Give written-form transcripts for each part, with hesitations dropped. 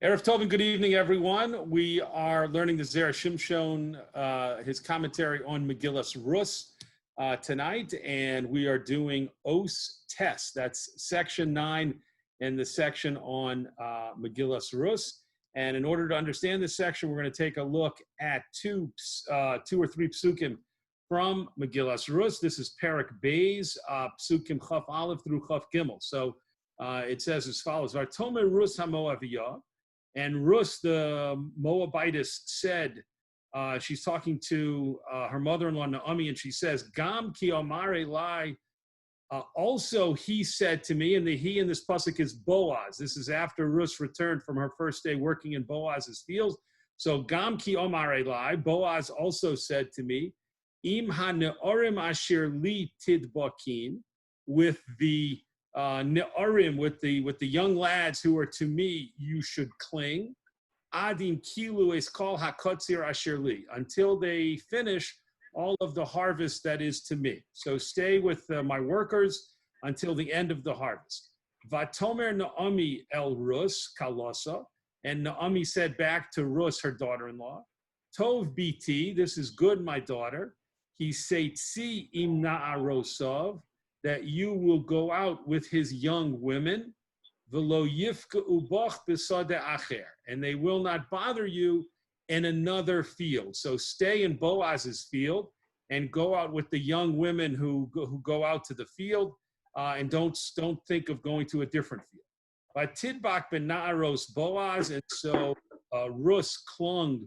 Erev Tov and good evening, everyone. We are learning the Zera Shimshon, his commentary on Megillas Ruth tonight, and we are doing Os Tes. That's section 9 in the section on Megillas Ruth. And in order to understand this section, we're going to take a look at two or three psukim from Megillas Ruth. This is Perek Beis, psukim Chaf Aleph through Chaf Gimel. So it says as follows: Vartome Ruth HaMoaviyah. And Ruth, the Moabitess, said, she's talking to her mother-in-law, Naomi, and she says, Gam ki amare lai, also he said to me, and the he in this pasuk is Boaz. This is after Ruth returned from her first day working in Boaz's fields. So Gam ki amare lai, Boaz also said to me, Im ha-ne'orim asher li tidbakin, with the Ne'arim, with the young lads who are to me, you should cling. Adim kilu es kol hakotzir asher li, until they finish all of the harvest that is to me. So stay with my workers until the end of the harvest. Vatomer Naomi el Rus kalosa, and Naomi said back to Rus, her daughter-in-law, Tov biti, this is good, my daughter. He seitzi im na'arosov, that you will go out with his young women, v'lo yifka'u bach b'sadeh acher, and they will not bother you in another field. So stay in Boaz's field and go out with the young women who go out to the field, and don't think of going to a different field. But tidbak ben na'aros Boaz, and so Rus clung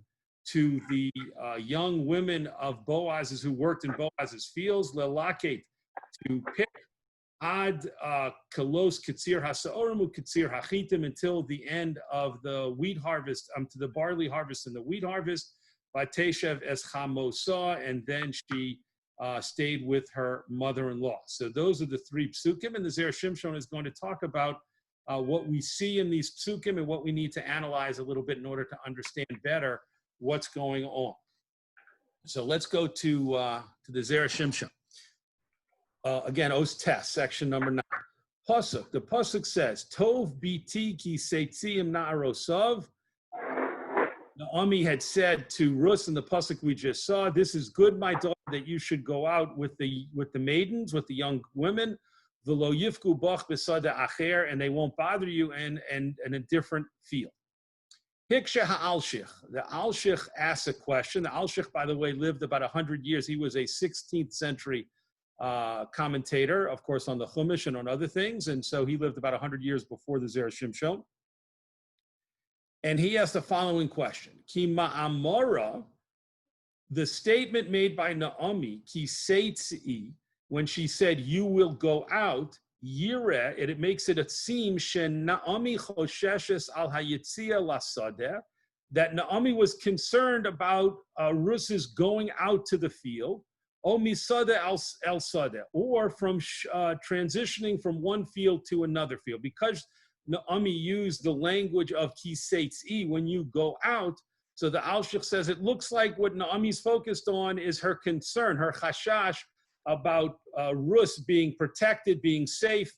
to the young women of Boaz's who worked in Boaz's fields, lelaket, to pick ad kalos katsir hasaorim katsir hachitim, until the end of the wheat harvest, to the barley harvest and the wheat harvest. Vateshev es chamosa, and then she stayed with her mother-in-law. So those are the three psukim, and the Zera Shimshon is going to talk about what we see in these psukim and what we need to analyze a little bit in order to understand better what's going on. So let's go to the Zera Shimshon. Again, Os Tes, section number 9. Pasuk. The pasuk says, Tov biti ki seitziim na'arosav. Naomi had said to Rus in the pasuk we just saw, this is good, my daughter, that you should go out with the maidens, with the young women, v'lo yifku bach b'sadeh acher, and they won't bother you in a different field. Hiksha ha'alshich. The Alshich asks a question. The Alshich, by the way, lived about 100 years. He was a 16th century commentator, of course, on the Chumash and on other things. And so he lived about 100 years before the Zera Shimshon. And he asked the following question. Ki ma'amara, the statement made by Naomi, ki seitzi, when she said, you will go out, yireh, it makes it seem, shen Naomi chosheshes al hayitzia lasadeh, that Naomi was concerned about Ruth's going out to the field, O misada el sada, or from transitioning from one field to another field. Because Naomi used the language of ki seitzi, when you go out, so the Alshich says it looks like what Naomi's focused on is her concern, her chashash, about Ruth being protected, being safe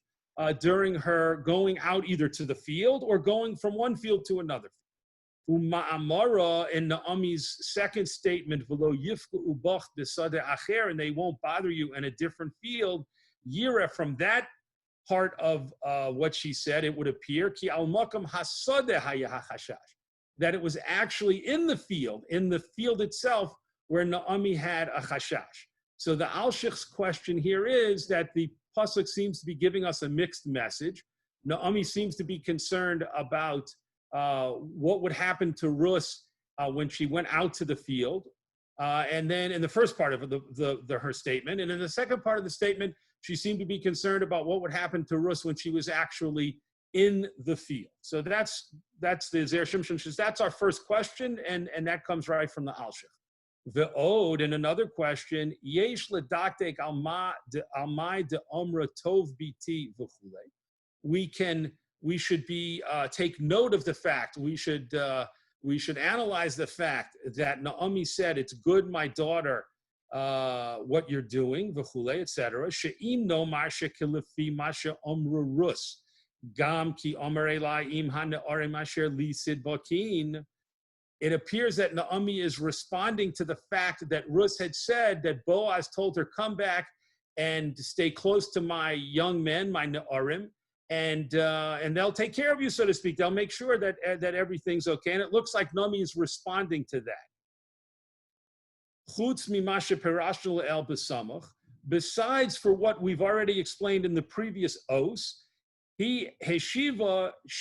during her going out either to the field or going from one field to another field. Uma'amara, in Naomi's second statement, v'lo yifku ubach b'sadeh acher, and they won't bother you in a different field. Yira, from that part of what she said, it would appear ki al makam hasadeh hayahachashash, that it was actually in the field itself, where Naomi had a chashash. So the Alshich's question here is that the pasuk seems to be giving us a mixed message. Naomi seems to be concerned about what would happen to Ruth when she went out to the field, and then in the first part of her statement, and in the second part of the statement, she seemed to be concerned about what would happen to Ruth when she was actually in the field. So that's the Zera Shimshon says that's our first question, and that comes right from the Alshich. The Ode, and another question, Yesh ledatek almai de omra tov biti v'chulei. We should take note of the fact. We should analyze the fact that Naomi said, "It's good, my daughter, what you're doing, v'chulei, etc." She'im no marsha kelefi masha omru Rus. Gam ki omer elai im ha'ne'arim asher li sid bakin. It appears that Naomi is responding to the fact that Ruth had said that Boaz told her, come back and stay close to my young men, my Ne'arim, and they'll take care of you, so to speak. They'll make sure that everything's okay. And it looks like Naomi is responding to that. Chutz mimashe perashnu el b'samach. Besides for what we've already explained in the previous os,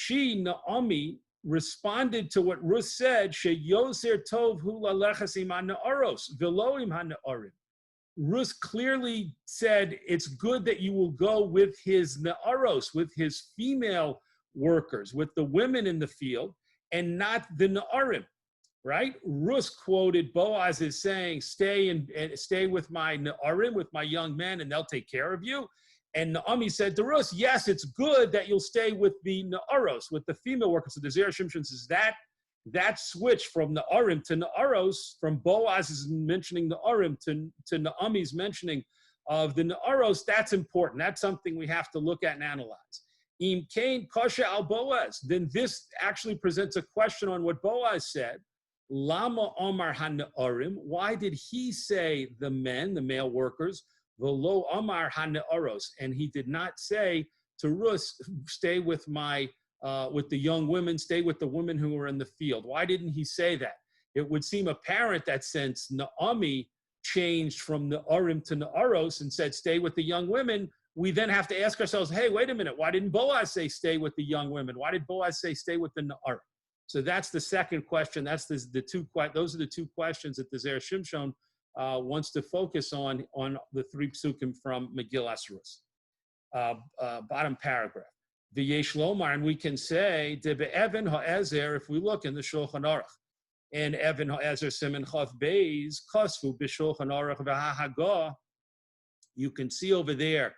Naomi, responded to what Ruth said, Sheyoser tov hu lalechas im ha'ne'aros, v'lo im ha'ne'arim. Ruth clearly said, it's good that you will go with his ne'aros, with his female workers, with the women in the field, and not the ne'arim, right? Ruth quoted Boaz as saying, stay with my ne'arim, with my young men, and they'll take care of you. And Naomi said to Ruth, yes, it's good that you'll stay with the Na'aros, with the female workers. So the Zera Shimshon says that switch from Na'arim to Na'aros, from Boaz's mentioning Na'arim to Naomi's mentioning of the Na'aros, that's important. That's something we have to look at and analyze. Im kain kasha al Boaz. Then this actually presents a question on what Boaz said. Lama Omar HaNa'arim. Why did he say the men, the male workers, V'lo Amar HaNe'aros, and he did not say to Ruth, stay with with the young women, stay with the women who are in the field. Why didn't he say that? It would seem apparent that since Naomi changed from Ne'arim to Ne'aros and said, stay with the young women, we then have to ask ourselves, hey, wait a minute, why didn't Boaz say stay with the young women? Why did Boaz say stay with the Ne'arim? So that's the second question. Those are the two questions that the Zera Shimshon wants to focus on the three psukim from Megillas Ruth. Bottom paragraph. V'yesh lomar, and we can say, de be'evan ha'ezer, if we look in the Shulchan Aruch, and Evan ha'ezer simen chaf beis, kosvu b'Shulchan Aruch v'ha'hagah, you can see over there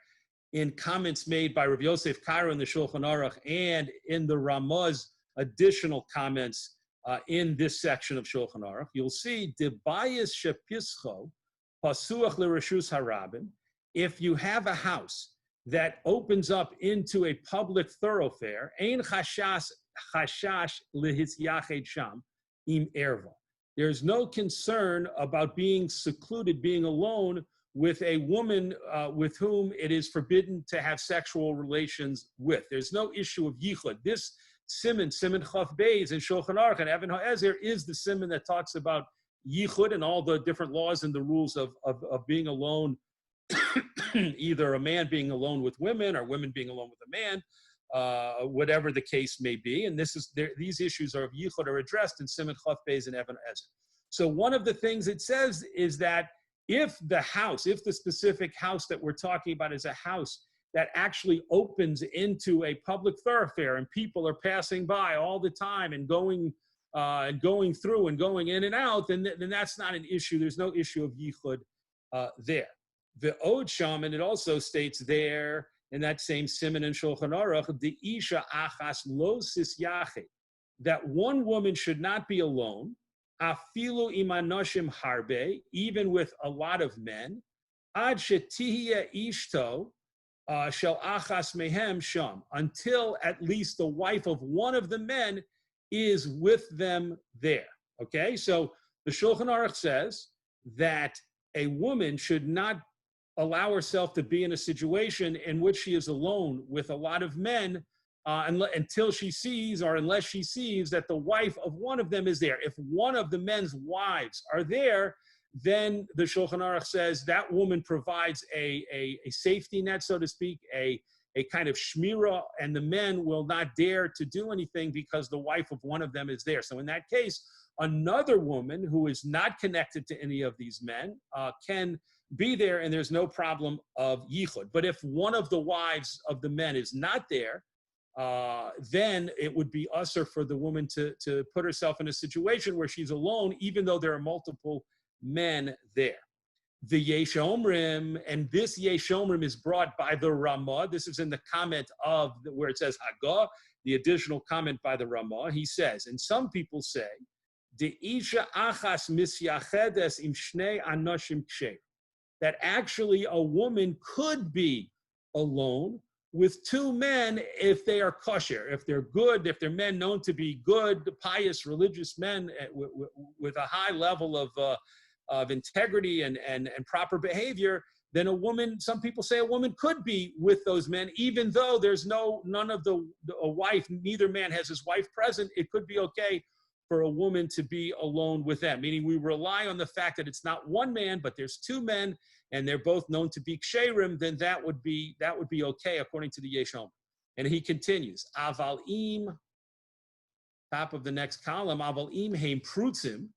in comments made by Rabbi Yosef Karo in the Shulchan Aruch and in the Ramah's additional comments in this section of Shulchan Aruch, you'll see debayis shepischo pasuach l'reshus harabim. If you have a house that opens up into a public thoroughfare, ein chashash lehisyached sham im erva. There's no concern about being secluded, being alone with a woman with whom it is forbidden to have sexual relations with. There's no issue of yichud. This Siman Chaf Beis in Shulchan Aruch and Evan HaEzer is the siman that talks about yichud and all the different laws and the rules of being alone, either a man being alone with women or women being alone with a man, whatever the case may be. And these issues of yichud are addressed in Siman Chaf Beis and Evan HaEzer. So one of the things it says is that if the specific house that we're talking about is a house that actually opens into a public thoroughfare and people are passing by all the time and going through and going in and out, then that's not an issue. There's no issue of yichud there. The Od Sham, and it also states there in that same siman in Shulchan Aruch, the Isha Achas Lo Sis Yachid, that one woman should not be alone, afilu imanoshim harbe, even with a lot of men, ad shetihya ishto, shel achas mehem sham, until at least the wife of one of the men is with them there. Okay, so the Shulchan Aruch says that a woman should not allow herself to be in a situation in which she is alone with a lot of men until she sees, or unless she sees, that the wife of one of them is there. If one of the men's wives are there, then the Shulchan Aruch says that woman provides a safety net, so to speak, a kind of shmira, and the men will not dare to do anything because the wife of one of them is there. So in that case, another woman who is not connected to any of these men can be there, and there's no problem of yichud. But if one of the wives of the men is not there, then it would be usher for the woman to put herself in a situation where she's alone, even though there are multiple men there. The Yesh Omrim, and this Yesh Omrim is brought by the Ramah. This is in the comment of where it says Hagah, the additional comment by the Ramah. He says, and some people say, De Isha Achas Misyachedes Im Shnei Anoshim Ksher, that actually a woman could be alone with two men if they are kosher, if they're good, if they're men known to be good, pious, religious men with a high level of integrity and proper behavior. Then a woman, some people say a woman could be with those men, even though there's none of a wife, neither man has his wife present. It could be okay for a woman to be alone with them, meaning we rely on the fact that it's not one man, but there's two men, and they're both known to be ksherim. Then that would be okay according to the Yesh Omer. And he continues, aval im, top of the next column, aval im heim prutzim.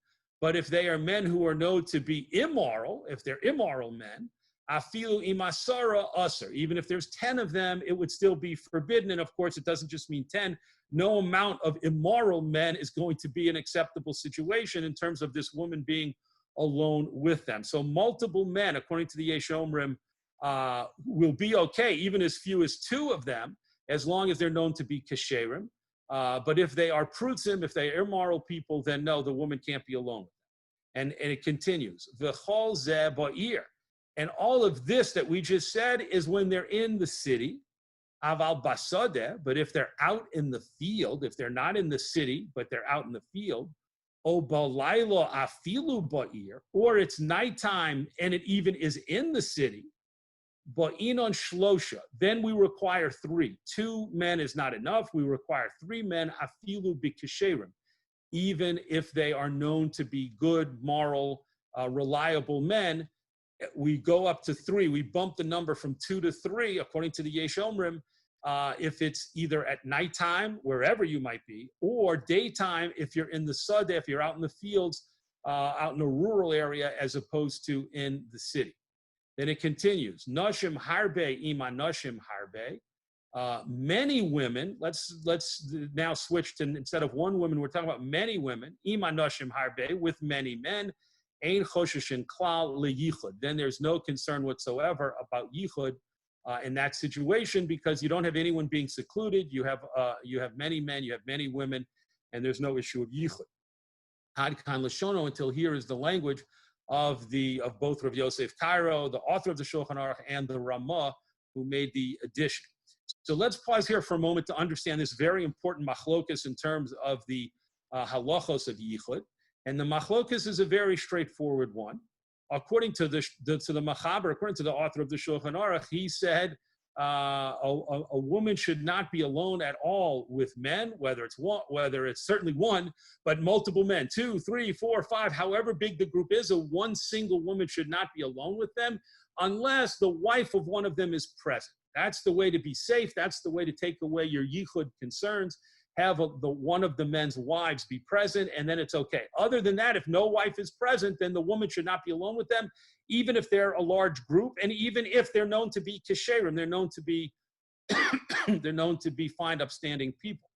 But if they are men who are known to be immoral, if they're immoral men, afilu imasara usher. Even if there's 10 of them, it would still be forbidden. And of course, it doesn't just mean 10. No amount of immoral men is going to be an acceptable situation in terms of this woman being alone with them. So multiple men, according to the Yesh Omrim, will be okay, even as few as 2 of them, as long as they're known to be kasherim. But if they are prutzim, if they are immoral people, then no, the woman can't be alone with them. And it continues, v'chol zeh ba'ir. And all of this that we just said is when they're in the city, aval basadeh, but if they're out in the field, if they're not in the city, but they're out in the field, o balaylo afilu ba'ir, or it's nighttime and it even is in the city, ba'inon shlosha, then we require 3. 2 men is not enough. We require 3 men, afilu b'kesherim, even if they are known to be good, moral, reliable men. We go up to 3. We bump the number from 2 to 3, according to the Yesh Omrim, if it's either at nighttime, wherever you might be, or daytime, if you're in the sadeh, if you're out in the fields, out in a rural area, as opposed to in the city. Then it continues, Nashim harbe ima nashim harbe. Many women, let's now switch to, instead of 1 woman, we're talking about many women, ima nashim harbe, with many men. Ein choshishin klal leyichud. Then there's no concern whatsoever about yichud in that situation, because you don't have anyone being secluded. You have many men, you have many women, and there's no issue of yichud. Ad kan lashono, until here is the language of both Rav Yosef Cairo, the author of the Shulchan Aruch, and the Ramah, who made the addition. So let's pause here for a moment to understand this very important machlokas in terms of the halachos of yichud. And the machlokas is a very straightforward one. According to the Machaber, according to the author of the Shulchan Aruch, he said a woman should not be alone at all with men, whether it's certainly 1, but multiple men, 2, 3, 4, 5, however big the group is, one single woman should not be alone with them unless the wife of one of them is present. That's the way to be safe. That's the way to take away your yichud concerns. Have one of the men's wives be present, and then it's okay. Other than that, if no wife is present, then the woman should not be alone with them, even if they're a large group, and even if they're known to be kesherim, they're known to be they're known to be fine, upstanding people.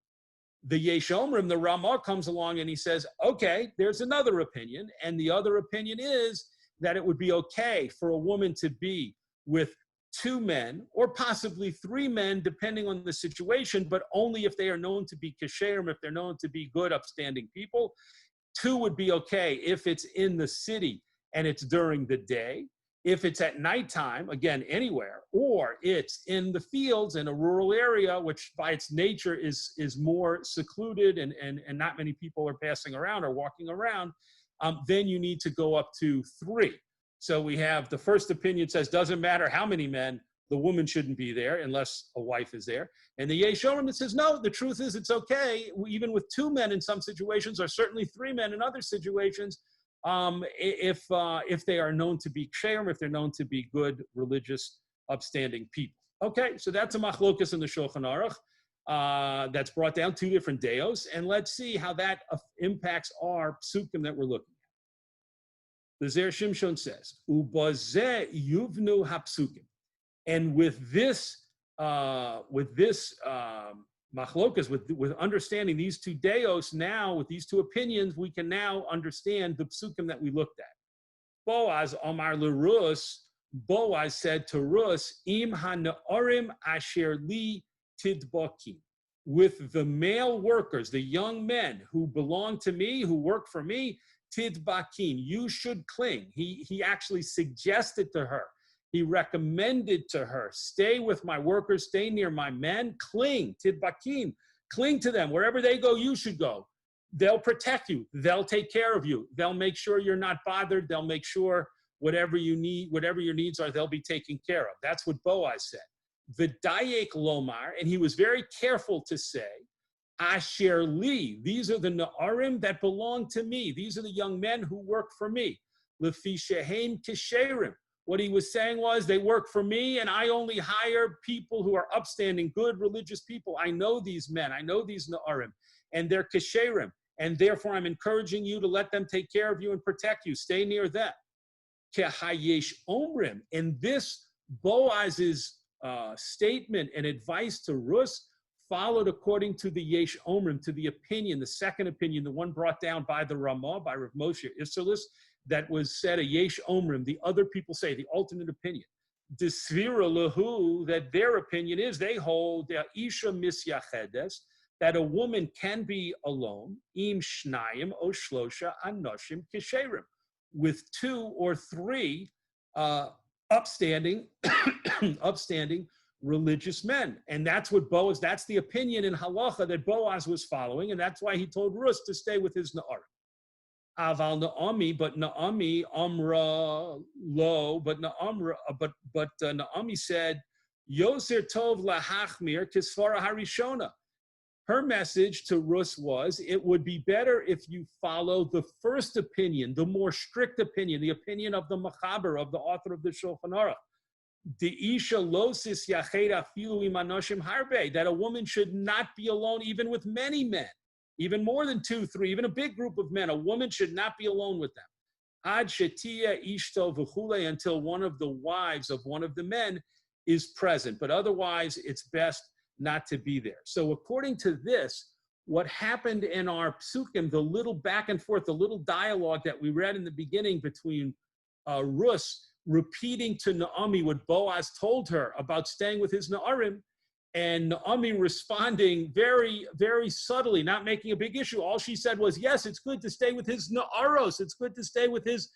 The Yesh Omrim, the Ramah, comes along and he says, okay, there's another opinion, and the other opinion is that it would be okay for a woman to be with 2 men, or possibly 3 men, depending on the situation, but only if they are known to be kasherim, if they're known to be good, upstanding people. 2 would be okay if it's in the city and it's during the day. If it's at nighttime, again, anywhere, or it's in the fields in a rural area, which by its nature is more secluded and not many people are passing around or walking around, then you need to go up to 3. So we have the first opinion says, doesn't matter how many men, the woman shouldn't be there unless a wife is there. And the Yesh Omrim says, no, the truth is it's okay, even with 2 men in some situations, or certainly 3 men in other situations, if they are known to be ksherim, if they're known to be good, religious, upstanding people. Okay, so that's a machlokas in the Shulchan Aruch that's brought down 2 different deos, and let's see how that impacts our psukim that we're looking at. The Zera Shimshon says, "Ubazeh yuvnu hapsukim," and with this machlokas, with understanding these 2 deos, now with these 2 opinions, we can now understand the psukim that we looked at. Boaz Amar LeRus, Boaz said to Rus, "Im ha'ne'orim asher li tidbakim," with the male workers, the young men who belong to me, who work for me. Tidbakin, you should cling. He actually suggested to her He recommended to her, stay with my workers, stay near my men, cling, tidbakim, cling to them. Wherever they go, you should go. They'll protect you. They'll take care of you. They'll make sure you're not bothered. They'll make sure whatever you need, whatever your needs are, they'll be taken care of. That's what Boaz said. V'dayek lomar, and he was very careful to say, Asher li, these are the na'arim that belong to me. These are the young men who work for me. Lefi shehem kisherim. What he was saying was, they work for me, and I only hire people who are upstanding, good religious people. I know these men. I know these na'arim, and they're kisherim. And therefore, I'm encouraging you to let them take care of you and protect you. Stay near them. Kehayesh omrim. And this Boaz's statement and advice to Rus followed according to the Yesh Omrim, to the opinion, the second opinion, the one brought down by the Ramah, by Rav Moshe Isserlis, that was said a Yesh Omrim. The other people say the alternate opinion. Desvira lahu, that their opinion is, they hold the Isha misyachedes, that a woman can be alone, im shnayim o shlosha anoshim kisherim, with 2 or 3 upstanding, upstanding religious men. And that's what Boaz, that's the opinion in halacha that Boaz was following, and that's why he told Rus to stay with his na'ar. Aval Naomi, but Naomi amra lo, but Naomi said, Yoser tov lahachmir kisvara harishona. Her message to Rus was, it would be better if you follow the first opinion, the more strict opinion, the opinion of the Machaber, of the author of the Shulchan Aruch. The Isha losis yacheda filu imanoshim harbe, that a woman should not be alone even with many men, even more than 2, 3, even a big group of men. A woman should not be alone with them. Ad shetia ishto v'chule, until one of the wives of one of the men is present. But otherwise, it's best not to be there. So according to this, what happened in our psukim, the little back and forth, the little dialogue that we read in the beginning between Rus repeating to Naomi what Boaz told her about staying with his Na'arim, and Naomi responding very, very subtly, not making a big issue. All she said was, yes, it's good to stay with his Na'aros. It's good to stay with his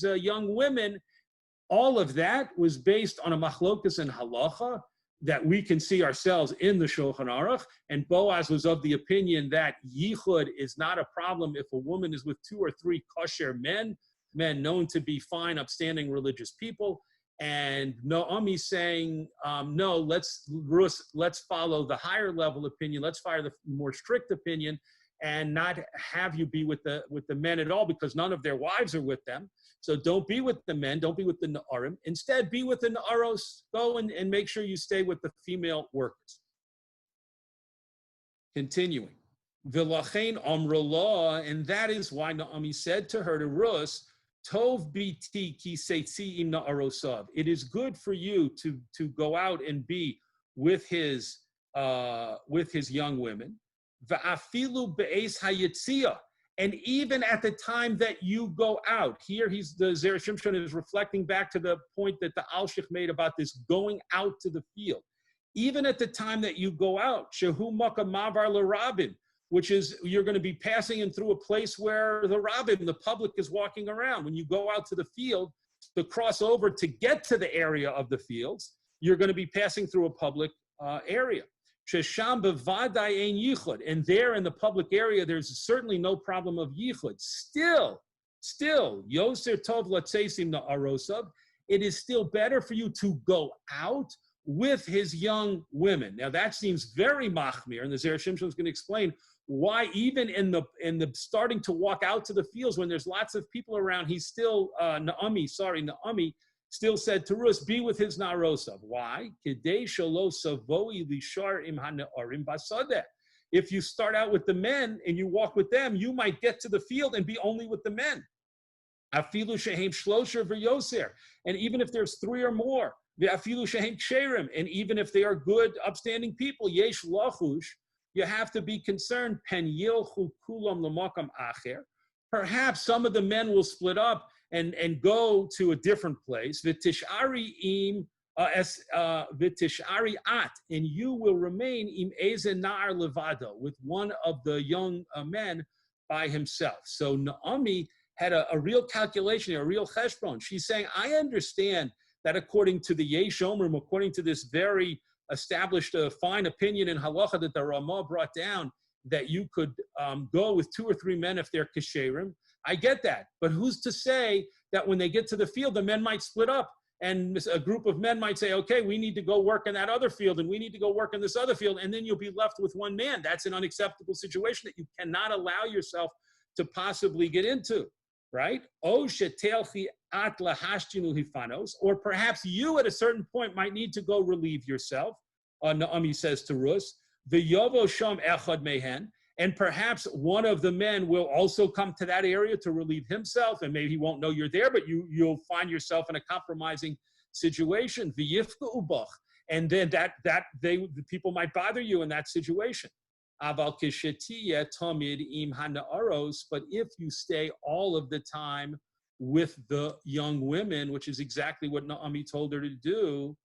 young women. All of that was based on a machlokas and halacha that we can see ourselves in the Shulchan Aruch, and Boaz was of the opinion that yichud is not a problem if a woman is with 2 or 3 kosher men known to be fine, upstanding religious people. And Naomi saying, no, let's follow the higher level opinion, let's follow the more strict opinion, and not have you be with the men at all, because none of their wives are with them. So don't be with the men, don't be with the Na'arim. Instead, be with the Na'aros. Go and make sure you stay with the female workers. Continuing. V'lachein amrullah, and that is why Naomi said to her, to Rus, Tov biti ki seitzi im na'arosav. It is good for you to go out and be with his young women. Va'afilu be'es hayitzia. And even at the time that you go out, here the Zera Shimshon is reflecting back to the point that the Alshich made about this going out to the field. Even at the time that you go out, shehu maka mavar l'rabim, which is you're going to be passing in through a place where the rabbim, the public, is walking around. When you go out to the field to cross over to get to the area of the fields, you're going to be passing through a public area. Shesham b'vaday ein yichud, and there in the public area, there's certainly no problem of yichud. Still, yoser tov latzeisim na'arosav, it is still better for you to go out with his young women. Now that seems very machmir, and the Zera Shimshon is going to explain why even in the starting to walk out to the fields when there's lots of people around, he's still Naomi still said to Rus, be with his Na'arosav. Why? If you start out with the men and you walk with them, you might get to the field and be only with the men. And even if there's 3 or more, and even if they are good, upstanding people, yesh lachush, you have to be concerned. Perhaps some of the men will split up and go to a different place. V'tish'ari at, and you will remain im ezen na'ar levado, with one of the young men by himself. So Naomi had a real calculation, a real cheshbon. She's saying, I understand that according to the Yesh Omrim, according to this very established fine opinion in halacha that the Ramah brought down, that you could go with 2 or 3 men if they're kesherim. I get that. But who's to say that when they get to the field, the men might split up and a group of men might say, okay, we need to go work in that other field and we need to go work in this other field. And then you'll be left with 1 man. That's an unacceptable situation that you cannot allow yourself to possibly get into, right? Or perhaps you at a certain point might need to go relieve yourself. Naomi says to Rus, V'yovo sham echad mehen, and perhaps one of the men will also come to that area to relieve himself, and maybe he won't know you're there, but you'll find yourself in a compromising situation. V'yifka ubach, and then the people might bother you in that situation. Aval kishetiyeh tamid im hana'aros, but if you stay all of the time with the young women, which is exactly what Naomi told her to do,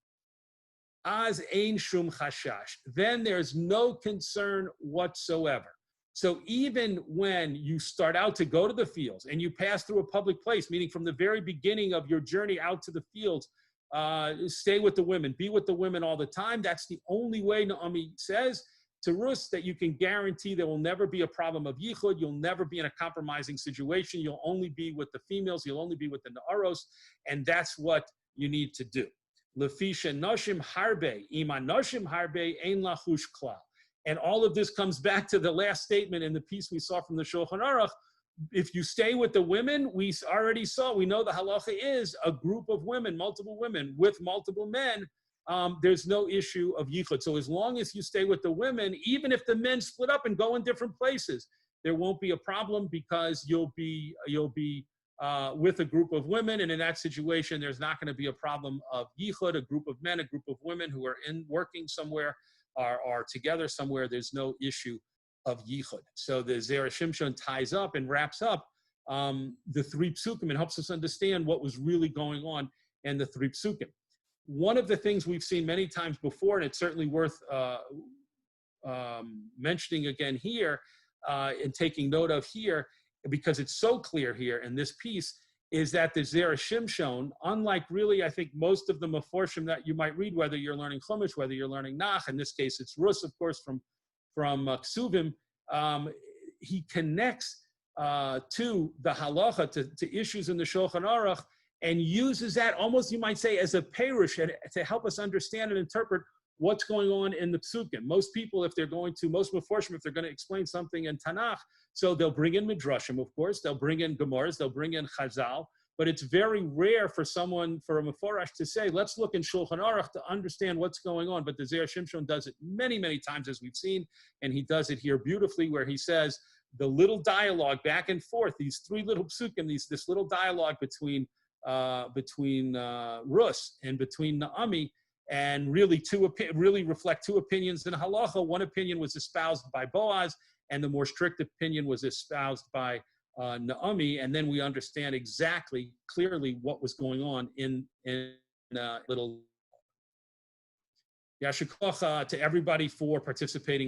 az ein shum chashash, then there's no concern whatsoever. So even when you start out to go to the fields and you pass through a public place, meaning from the very beginning of your journey out to the fields, stay with the women, be with the women all the time. That's the only way, Naomi says to Rus, that you can guarantee there will never be a problem of yichud. You'll never be in a compromising situation. You'll only be with the females. You'll only be with the na'aros, and that's what you need to do. Lefisha noshim harbe, ima noshim harbe ein lachush klal. And all of this comes back to the last statement in the piece we saw from the Shulchan Aruch. If you stay with the women, we know the halacha is a group of women, multiple women with multiple men. There's no issue of yichud. So as long as you stay with the women, even if the men split up and go in different places, there won't be a problem because you'll be with a group of women, and in that situation, there's not going to be a problem of yichud. A group of men, a group of women who are working somewhere are together somewhere. There's no issue of yichud. So the Zera Shimshon ties up and wraps up the 3 psukim and helps us understand what was really going on in the 3 psukim. One of the things we've seen many times before, and it's certainly worth mentioning again here and taking note of here, because it's so clear here in this piece, is that the Zera Shimshon, unlike really, I think, most of the Meforshim that you might read, whether you're learning Chumash, whether you're learning Nach, in this case it's Rus, of course, from Ksuvim, he connects to the halacha, to issues in the Shulchan Aruch, and uses that almost, you might say, as a perush to help us understand and interpret what's going on in the psukim. Most people, most Meforshim, if they're going to explain something in Tanakh, so they'll bring in Midrashim, of course, they'll bring in Gemaras, they'll bring in Chazal, but it's very rare for a Meforash to say, let's look in Shulchan Aruch to understand what's going on. But the Zera Shimshon does it many, many times, as we've seen, and he does it here beautifully, where he says the little dialogue back and forth, these 3 little psukim, this little dialogue between Rus and between Naomi, and really reflect 2 opinions in halacha. One opinion was espoused by Boaz, and the more strict opinion was espoused by Naomi. And then we understand clearly what was going on in little. Yashar koach to everybody for participating.